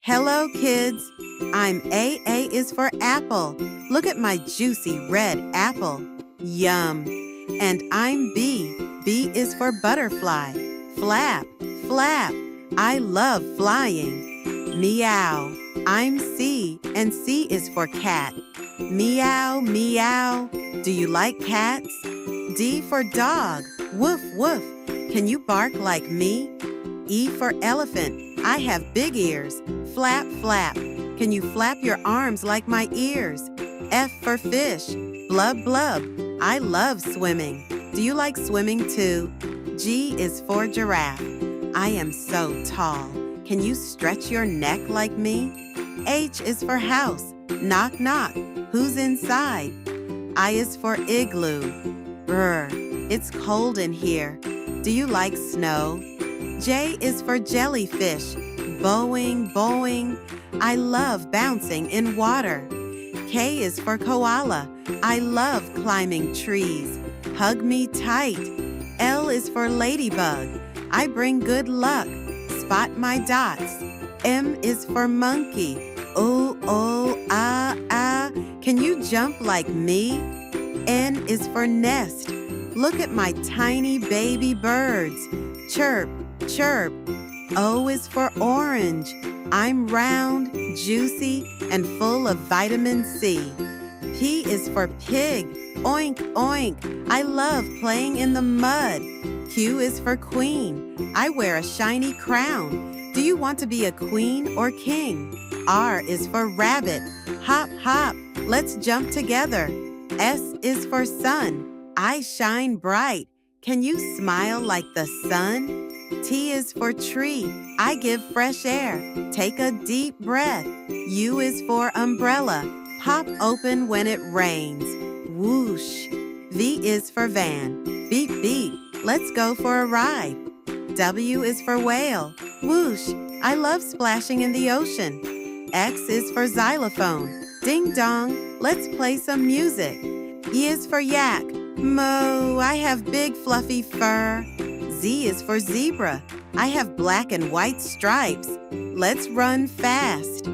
Hello, kids. I'm A. A is for apple. Look at my juicy red apple. Yum. And I'm B. B is for butterfly. Flap, flap. I love flying. Meow. I'm C, and C is for cat. Meow, meow. Do you like cats? D for dog. Woof, woof. Can you bark like me? E for elephant. I have big ears. Flap, flap. Can you flap your arms like my ears? F for fish. Blub, blub. I love swimming. Do you like swimming too? G is for giraffe. I am so tall. Can you stretch your neck like me? H is for house. Knock, knock. Who's inside? I is for igloo. Brr, it's cold in here. Do you like snow? J is for jellyfish. Boing, boing. I love bouncing in water. K is for koala. I love climbing trees. Hug me tight. L is for ladybug. I bring good luck. Spot my dots. M is for monkey. Oh, oh, ah, ah. Can you jump like me? N is for nest. Look at my tiny baby birds. Chirp, chirp. O is for orange. I'm round, juicy, and full of vitamin C. P is for pig. Oink, oink. I love playing in the mud. Q is for queen. I wear a shiny crown. Do you want to be a queen or king? R is for rabbit. Hop, hop. Let's jump together. S is for sun. I shine bright. Can you smile like the sun? T is for tree. I give fresh air. Take a deep breath. U is for umbrella. Pop open when it rains. Whoosh. V is for van. Beep, beep. Let's go for a ride. W is for whale. Whoosh. I love splashing in the ocean. X is for xylophone. Ding dong. Let's play some music. E is for yak. Moo. I have big fluffy fur. Z is for zebra. I have black and white stripes. Let's run fast.